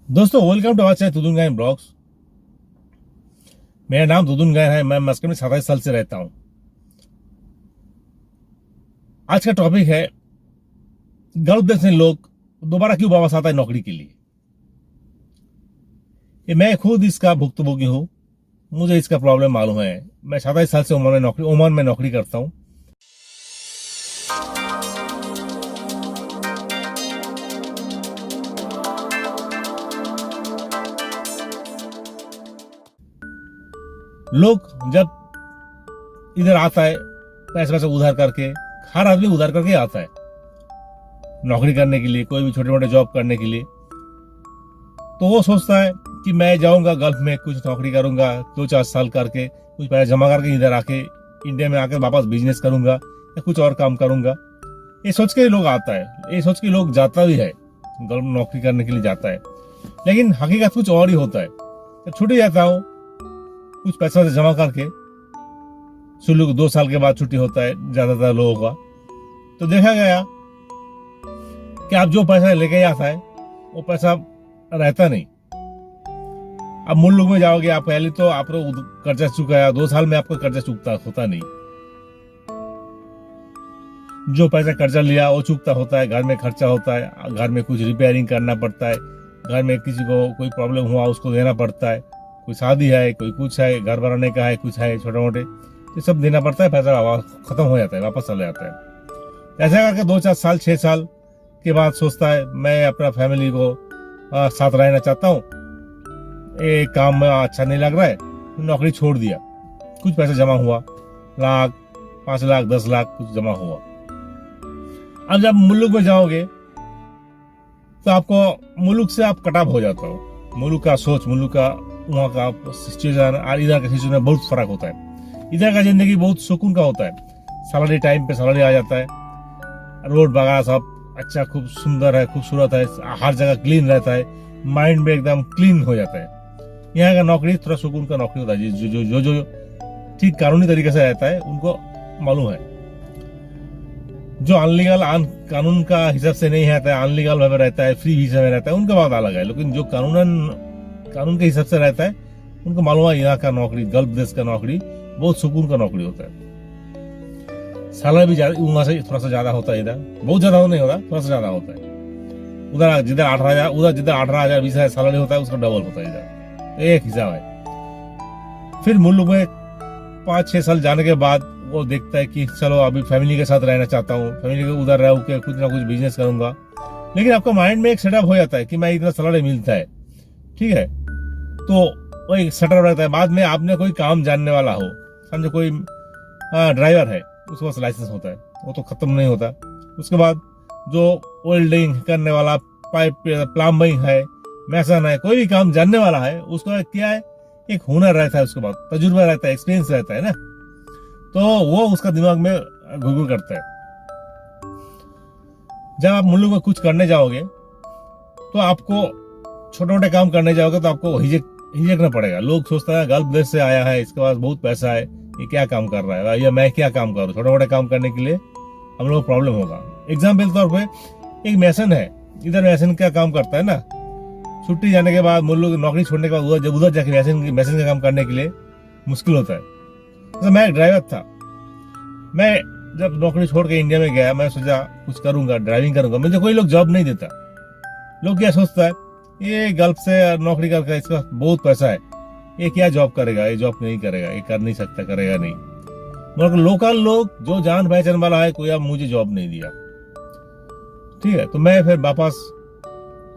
दोस्तों welcome to our channel तुदुन गायन blogs. मेरा नाम तुदुन गायन है। मैं मस्कट में 27 साल से रहता हूं। आज का टॉपिक है गल्फ देश में लोग दोबारा क्यों वापस आता है नौकरी के लिए। ये मैं खुद इसका भुक्तभोगी हूं। मुझे इसका प्रॉब्लम मालूम है। मैं 27 साल से ओमान में नौकरी करता हूं। लोग जब इधर आता है पैसा वैसा उधार करके, हर आदमी उधार करके आता है नौकरी करने के लिए, कोई भी छोटे मोटे जॉब करने के लिए। तो वो सोचता है कि मैं जाऊंगा गल्फ में, कुछ नौकरी करूंगा 2-4 साल करके, कुछ पैसा जमा करके इधर आके इंडिया में आकर वापस बिजनेस करूंगा या कुछ और काम करूंगा। ये सोच के लोग आता है, ये सोच के लोग जाता भी है, गल्फ में नौकरी करने के लिए जाता है। लेकिन हकीकत कुछ और ही होता है। जब छुट्टी जाता हूँ कुछ पैसा से जमा करके, शुरू 2 साल के बाद छुट्टी होता है ज्यादातर लोगों का, तो देखा गया कि आप जो पैसा लेके आता है वो पैसा रहता नहीं। अब मुल्क में जाओगे, आप पहले तो आप कर्जा चुकाया, 2 साल में आपका कर्जा चुकता होता नहीं। जो पैसा कर्जा लिया वो चुकता होता है, घर में खर्चा होता है, घर में कुछ रिपेयरिंग करना पड़ता है, घर में किसी को कोई प्रॉब्लम हुआ उसको देना पड़ता है, कोई शादी है, कोई कुछ है, घर बनाने का है, कुछ है छोटे मोटे, ये सब देना पड़ता है। पैसा खत्म हो जाता है, वापस चला जाता है। ऐसा करके 2-4 साल 6 साल के बाद सोचता है मैं अपना फैमिली को साथ रहना चाहता हूँ, ये काम में अच्छा नहीं लग रहा है, नौकरी छोड़ दिया। कुछ पैसा जमा हुआ, लाख 5 लाख 10 लाख कुछ जमा हुआ। अब जब मुल्क में जाओगे तो आपको मुल्क से आप कटाव हो जाता हो। मुल्क का सोच, मुल्क का वहाँ का सिचुएशन और इधर का सिचुएशन में बहुत फर्क होता है। इधर का जिंदगी बहुत सुकून का होता है, सैलरी टाइम पे सैलरी आ जाता है, रोड वगैरह सब अच्छा खूब सुंदर है, खूबसूरत है, हर जगह क्लीन रहता है, माइंड में एकदम क्लीन हो जाता है। यहाँ का नौकरी थोड़ा सुकून का नौकरी होता है। जो जो जो जो ठीक कानूनी तरीके से रहता है उनको मालूम है। जो अनलीगल कानून का हिसाब से नहीं रहता है, अनलीगल में रहता है, फ्री वीजा में रहता है, उनका बात अलग है। लेकिन जो कानून के हिसाब से रहता है उनको मालूम है यहाँ का नौकरी, गल्फ देश का नौकरी बहुत सुकून का नौकरी होता है। सैलरी भी वहां से थोड़ा सा ज्यादा होता है, इधर बहुत ज्यादा नहीं होता, थोड़ा सा ज्यादा होता है। उधर जिधर 18,000 उधर जिधर 18,000 20,000 सैलरी होता है उसका डबल होता है इधर, एक हिसाब है। फिर मुल्क में 5-6 साल जाने के बाद वो देखता है कि चलो अभी फैमिली के साथ रहना चाहता हूँ, फैमिली के उधर रह के कुछ ना कुछ बिजनेस करूंगा। लेकिन आपका माइंड में एक सेटअप हो जाता है कि मैं इतना सैलरी मिलता है, ठीक है, तो वो एक सेटअप रहता है। बाद में आपने कोई काम जानने वाला हो, समझो कोई ड्राइवर है, उसके पास लाइसेंस होता है, वो तो खत्म नहीं होता। उसके बाद जो वेल्डिंग करने वाला, पाइप प्लम्बिंग है, मैसन है, कोई भी काम जानने वाला है, उसको क्या है, एक हुनर रहता है, उसके बाद तजुर्बा रहता है, एक्सपीरियंस रहता है ना, तो वो उसका दिमाग में घुघुर करता है। जब आप मुल्क में कुछ करने जाओगे तो आपको छोटे मोटे काम करने जाओगे तो आपको हिचकना पड़ेगा। लोग सोचता है गल्फ देश से आया है, इसके पास बहुत पैसा है, ये क्या काम कर रहा है, या मैं क्या काम करूं। छोटे मोटे काम करने के लिए हम लोग प्रॉब्लम होगा। एग्जाम्पल तौर पे एक मैसन है, इधर मैसन क्या काम करता है ना, छुट्टी जाने के बाद मुल्क नौकरी छोड़ने के बाद जब उधर जाके मैसन का काम करने के लिए मुश्किल होता है। तो मैं एक ड्राइवर था, मैं जब नौकरी छोड़ के इंडिया में गया, मैं सोचा कुछ करूंगा, ड्राइविंग करूंगा। मुझे कोई लोग जॉब नहीं देता। लोग क्या सोचता है, ये गल्फ से नौकरी करके इसका बहुत पैसा है, ये क्या जॉब करेगा, ये जॉब नहीं करेगा, ये कर नहीं सकता, करेगा नहीं। मगर लोकल लोग जो जान पहचान वाला है, कोई अब मुझे जॉब नहीं दिया, ठीक है। तो मैं फिर वापस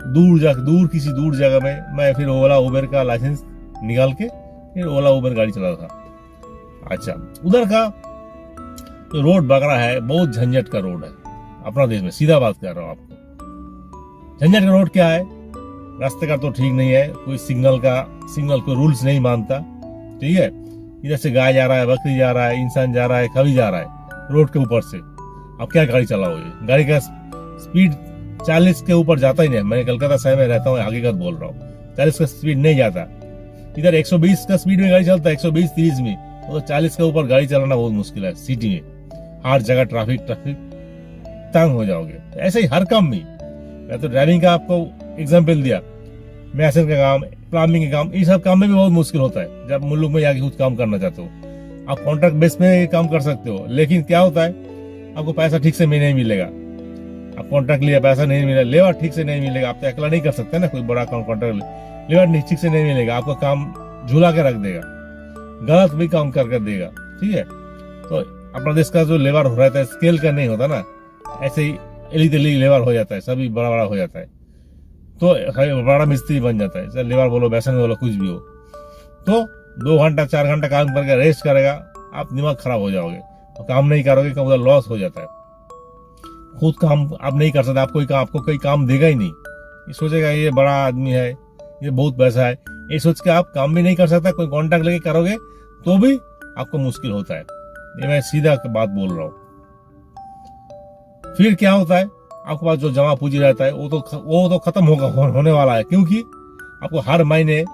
किसी दूर जगह में मैं फिर ओला उबर का लाइसेंस निकाल के फिर ओला उबर गाड़ी चला था। अच्छा, उधर का रोड वगैरह है, बहुत झंझट का रोड है अपना देश में, सीधा बात कर रहा हूँ आपको। झंझट का रोड क्या है, रास्ते का तो ठीक नहीं है, कोई सिग्नल को रूल्स नहीं मानता, ठीक है। इधर से गाय जा रहा है, बकरी जा रहा है, इंसान जा रहा है, कभी जा रहा है रोड के ऊपर से, आप क्या गाड़ी चलाओगे। गाड़ी का स्पीड 40 के ऊपर जाता ही नहीं। मैं कलकत्ता शहर में रहता हूँ, हकीकत बोल रहा हूँ, 40 का स्पीड नहीं जाता। इधर 120 का स्पीड में गाड़ी चलता है, 120-30 में, तो 40 के ऊपर गाड़ी चलाना बहुत मुश्किल है सिटी में। हर जगह ट्रैफिक तंग हो जाओगे। ऐसे ही हर काम में, मैं तो ड्राइविंग का आपको एग्जाम्पल दिया, मैसन का काम, प्लम्बिंग का काम, इन सब काम में भी बहुत मुश्किल होता है जब मुल्क में जाके कुछ काम करना चाहते हो। आप कॉन्ट्रैक्ट बेस में काम कर सकते हो, लेकिन क्या होता है आपको पैसा ठीक से नहीं मिलेगा। आप कॉन्ट्रैक्ट लिया, पैसा नहीं मिला, लेबर ठीक से नहीं मिलेगा। आप तो अकेला नहीं कर सकते ना, कोई बड़ा कॉन्ट्रैक्ट लेबर ठीक से नहीं मिलेगा, आपका काम झूला के रख देगा, गलत भी काम कर देगा। ठीक है, तो अपना देश का जो लेबर हो रहता है स्केल का नहीं होता ना, ऐसे ही एली तेली लेबर हो जाता है, सभी बड़ा बड़ा हो जाता है, तो बड़ा मिस्त्री बन जाता है, चाहे लेबर बोलो, मैसन बोलो, कुछ भी हो। तो 2 घंटा 4 घंटा काम करके रेस्ट करेगा, आप दिमाग खराब हो जाओगे और काम नहीं करोगे, कब उधर लॉस हो जाता है। खुद काम आप नहीं कर सकते, आपको कोई काम देगा ही नहीं। ये सोचेगा ये बड़ा आदमी है, ये बहुत पैसा है, ये सोच के आप काम भी नहीं कर सकता। कोई कॉन्ट्रैक्ट लेके करोगे तो भी आपको मुश्किल होता है। ये मैं सीधा बात बोल रहा हूँ। फिर क्या होता है, आपके पास जो जमा पूंजी रहता है वो तो खत्म होने वाला है, क्योंकि आपको हर महीने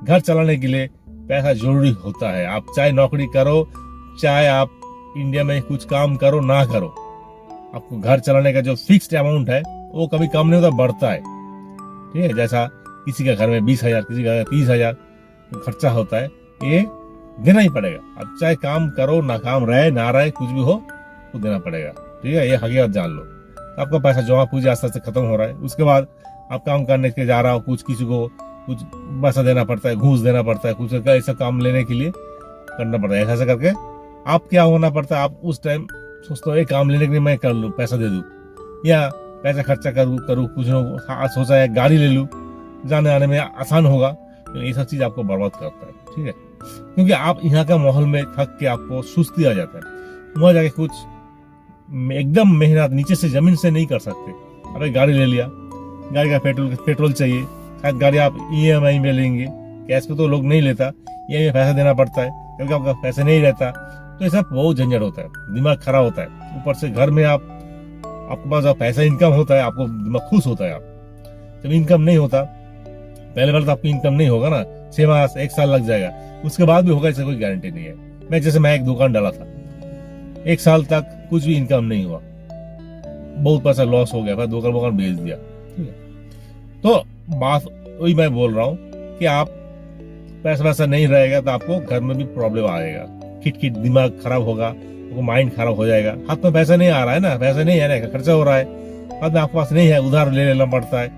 घर चलाने के लिए पैसा जरूरी होता है। आप चाहे नौकरी करो, चाहे आप इंडिया में कुछ काम करो ना करो, आपको घर चलाने का जो फिक्स्ड अमाउंट है वो कभी कम नहीं होता, बढ़ता है। ठीक है, जैसा किसी के घर में 20,000, किसी का 30,000 खर्चा होता है, ये देना ही पड़ेगा। अब चाहे काम करो, ना काम रहे ना रहे, कुछ भी हो तो देना पड़ेगा। ठीक है, ये हकीकत जान लो। आपका पैसा जमा पूंजी आस्ते आस्ते खत्म हो रहा है, उसके बाद आप काम करने के जा रहा हो, कुछ किसी को कुछ पैसा देना पड़ता है, घूस देना पड़ता है, कुछ ऐसा काम लेने के लिए करना पड़ता है। ऐसा करके आप क्या होना पड़ता है, आप उस टाइम सोचते हो एक काम लेने के लिए मैं कर लूँ, पैसा दे दूँ, या पैसा खर्चा करूँ कुछ सोचा है गाड़ी ले लूँ, जाने आने में आसान होगा, लेकिन ये सब चीज आपको बर्बाद करता है। ठीक है, क्योंकि आप यहाँ का माहौल में थक के आपको सुस्ती आ जाता है, वहां जाके कुछ एकदम मेहनत नीचे से जमीन से नहीं कर सकते। अबे गाड़ी ले लिया, गाड़ी का पेट्रोल चाहिए, शायद गाड़ी आप EMI में लेंगे, कैश पे तो लोग नहीं लेता, EMI में पैसा देना पड़ता है क्योंकि आपका पैसा नहीं रहता। तो ये सब बहुत झंझट होता है, दिमाग खराब होता है। ऊपर से घर में आपके पास जब पैसा इनकम होता है, आपको दिमाग खुश होता है। आप जब इनकम नहीं होता, पहले बार तो आपकी इनकम नहीं होगा ना, 6 मास 1 साल लग जाएगा, उसके बाद भी होगा, इससे कोई गारंटी नहीं है। मैं एक दुकान डाला था, 1 साल तक कुछ भी इनकम नहीं हुआ, बहुत पैसा लॉस हो गया, फिर दुकान बेच दिया। ठीक है, तो बात वही मैं बोल रहा हूँ कि आप पैसा नहीं रहेगा तो आपको घर में भी प्रॉब्लम आएगा, खिट दिमाग खराब होगा, आपको माइंड खराब हो जाएगा। हाथ में पैसा नहीं आ रहा है ना, पैसा नहीं है ना, खर्चा हो रहा है, बाद में आपके पास नहीं है, उधार ले लेना पड़ता है।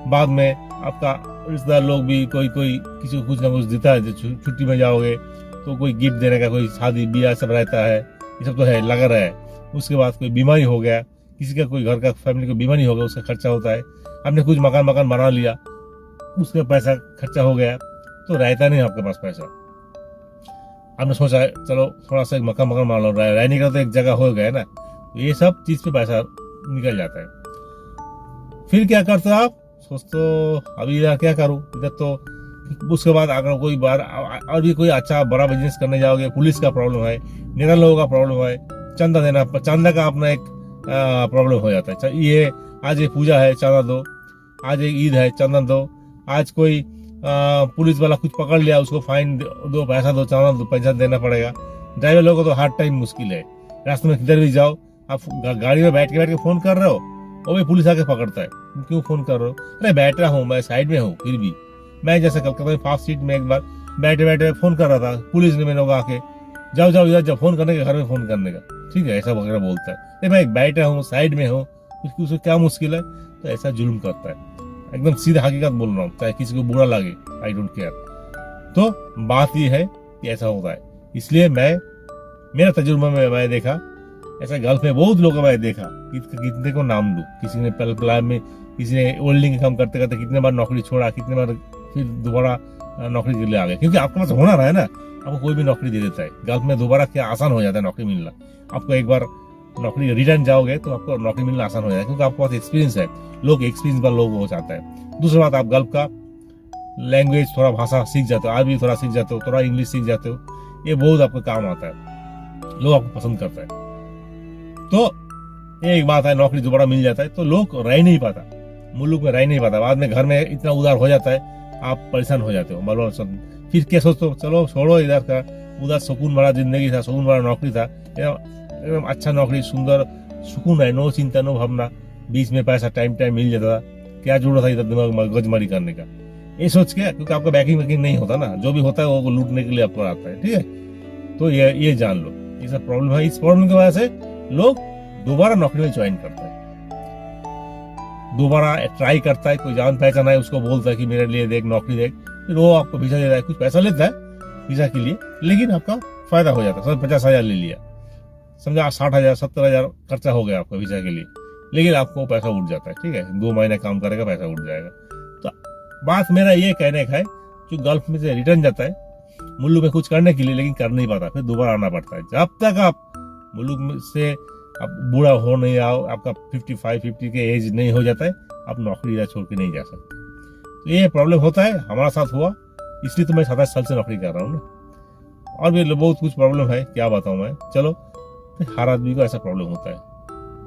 बाद में आपका रिश्तेदार लोग भी कोई किसी को कुछ ना कुछ देता है, छुट्टी में जाओगे तो कोई गिफ्ट देने का, कोई शादी ब्याह सब रहता है, ये सब तो है लगा रहा है। उसके बाद कोई बीमारी हो गया, किसी का कोई घर का फैमिली को बीमारी हो गया, उसका खर्चा होता है। आपने कुछ मकान बना लिया, उसका पैसा खर्चा हो गया, तो रहता नहीं आपके पास पैसा। आपने सोचा है चलो थोड़ा सा मकान बना लो, रहने का तो एक जगह हो गया ना, तो ये सब चीज पे पैसा निकल जाता है। फिर क्या करते हो आप, सोचते हो अभी इधर क्या करूं, इधर तो उसके बाद अगर कोई बार और भी कोई अच्छा बड़ा बिजनेस करने जाओगे, पुलिस का प्रॉब्लम है, नेता लोगों का प्रॉब्लम है, चंदा का अपना एक प्रॉब्लम हो जाता है। ये आज ये पूजा है, चंदा दो, आज एक ईद है, चंदा दो, आज कोई पुलिस वाला कुछ पकड़ लिया, उसको फाइन दो, पैसा दो, चंदा दो, पैसा देना पड़ेगा। ड्राइवर लोगों को तो हर टाइम मुश्किल है, रास्ते में किधर भी जाओ, आप गाड़ी में बैठ के फोन कर रहे हो, वो भी पुलिस आके पकड़ता है, क्यों फोन कर रहे हो, अरे बैठ रहा हूँ मैं साइड में हूँ। फिर भी मैं जैसे कलकत्ता में फास्ट सीट में एक बार बैठे फोन कर रहा था, पुलिस ने मेरे को आके जाओ इधर जब फोन करने का, घर में फोन करने का, ठीक है, ऐसा वगैरह बोलता है। मैं बैठा हूँ साइड में हूँ, उसको क्या मुश्किल है, तो ऐसा जुल्म करता है। एकदम सीधा हकीकत बोल रहा हूँ, चाहे किसी को बुरा लगे, आई डोंट केयर। तो बात ये है कि ऐसा होता है, इसलिए मेरा तजुर्बा में मैं देखा, ऐसा गल्फ में बहुत लोगों को मैं देखा, कितने को नाम दूं, किसी ने प्लान में, किसी ने वेल्डिंग का काम करते करते कितने बार नौकरी छोड़ा, कितने बार फिर दोबारा नौकरी के लिए आ गए, क्योंकि आपके पास होना है ना, आपको कोई भी नौकरी दे देता है। गल्फ में दोबारा क्या आसान हो जाता है नौकरी मिलना, आपको एक बार नौकरी रिटर्न जाओगे तो आपको नौकरी मिलना आसान हो जाएगा, क्योंकि आपके पास एक्सपीरियंस है, लोग एक्सपीरियंस वाला लोग हो जाता है। दूसरी बात, आप गल्फ का लैंग्वेज, थोड़ा भाषा सीख जाते हो, आज भी थोड़ा सीख जाते हो, थोड़ा इंग्लिश सीख जाते हो, ये बहुत आपको काम आता है, लोग आपको पसंद करते हैं। तो एक बात है, नौकरी दोबारा मिल जाता है तो लोग रह नहीं पाता, मुल्क में रह नहीं पाता, बाद में घर में इतना उधार हो जाता है, आप परेशान हो जाते हो बार। फिर क्या सोचते हो, चलो छोड़ो इधर का, उधर सुकून भरा जिंदगी था, सुकून भरा नौकरी था, एकदम अच्छा नौकरी, सुंदर सुकून है, नो चिंता नो भावना, बीच में पैसा टाइम मिल जाता था, क्या जरूरत है इधर दिमाग मगजमारी करने का, ये सोच के, क्योंकि आपका बैकिंग वैकिंग नहीं होता ना, जो भी होता है वो लूटने के लिए आपको आता है। ठीक है, तो ये जान लो, ये सब प्रॉब्लम है। इस प्रॉब्लम की वजह से लोग दोबारा नौकरी में ज्वाइन करता है, दोबारा ट्राई करता है। कोई जान पहचान है उसको बोलता है कि मेरे लिए देख, नौकरी देख, फिर वो आपको वीजा देता है, कुछ पैसा लेता है वीजा के लिए, लेकिन आपका फायदा हो जाता है। 50,000 ले लिया, समझा 60,000 70,000 खर्चा हो गया आपका वीजा के लिए, लेकिन आपको पैसा उठ जाता है। ठीक है, 2 महीने काम करेगा, पैसा उठ जाएगा। तो बात मेरा ये कहने का है, जो गल्फ में से रिटर्न जाता है मुल्क में कुछ करने के लिए, लेकिन कर नहीं पाता, फिर दोबारा आना पड़ता है। जब तक आप मुल्क में से आप बूढ़ा हो नहीं आओ, आपका 55-50 के एज नहीं हो जाता है, आप नौकरी इधर छोड़ के नहीं जा सकते। तो ये प्रॉब्लम होता है, हमारा साथ हुआ, इसलिए तो मैं 27 साल से नौकरी कर रहा हूँ ना। और भी बहुत कुछ प्रॉब्लम है, क्या बताऊँ मैं। चलो, हर आदमी को ऐसा प्रॉब्लम होता है।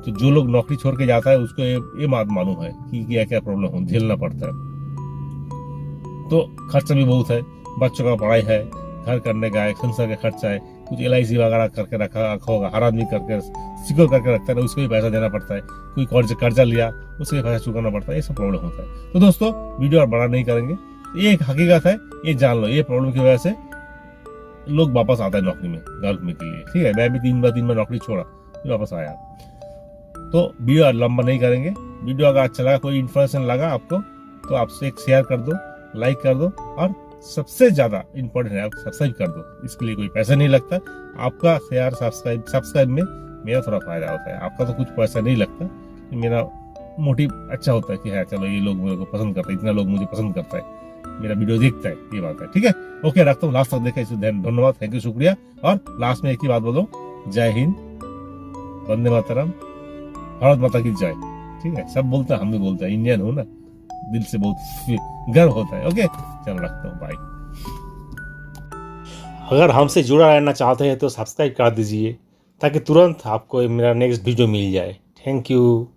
तो जो लोग नौकरी छोड़ के जाता है उसको ये मालूम है कि क्या क्या प्रॉब्लम हो, झेलना पड़ता है। तो खर्चा भी बहुत है, बच्चों का पढ़ाई है, घर करने का है, संसार का खर्चा है, कुछ LIC वगैरह करके रखा होगा, हर आदमी करके सिक्योर करके रखता है ना, उसको भी पैसा देना पड़ता है। कोई कर्जा लिया, उसको भी पैसा चुकाना पड़ता है, ये सब प्रॉब्लम होता है। तो दोस्तों, वीडियो और बड़ा नहीं करेंगे, ये एक हकीकत है, ये जान लो। ये प्रॉब्लम की वजह से लोग वापस आता है नौकरी में, गल्फ में के लिए। ठीक है, मैं भी 3 बार नौकरी छोड़ा, फिर वापस आया। तो वीडियो लंबा नहीं करेंगे। वीडियो अगर अच्छा लगा, कोई इन्फॉर्मेशन लगा आपको, तो आपसे एक शेयर कर दो, लाइक कर दो, और सबसे ज्यादा इंपॉर्टेंट है आप सब्सक्राइब कर दो। इसके लिए कोई पैसा नहीं लगता, आपका शेयर सब्सक्राइब में मेरा थोड़ा फायदा होता है, आपका तो कुछ पैसा नहीं लगता। मेरा मोटिव अच्छा होता है कि हाँ चलो, ये लोग मेरे को पसंद करते हैं, इतना लोग मुझे पसंद करता है, मेरा वीडियो देखता है, ये बात है। ठीक है, ओके, रखता हूँ। लास्ट तक देखा, इसलिए धन्यवाद, थैंक यू, शुक्रिया। और लास्ट में एक ही बात बोलो, जय हिंद, वंदे मातरम, भारत माता की जय। ठीक है, सब बोलते हैं, हम भी बोलते हैं, इंडियन हो ना, दिल से बहुत गर्व होता है। ओके, चलो रखता हूँ, बाय। अगर हमसे जुड़ा रहना चाहते हैं तो सब्सक्राइब कर दीजिए, ताकि तुरंत आपको मेरा नेक्स्ट वीडियो मिल जाए। Thank you.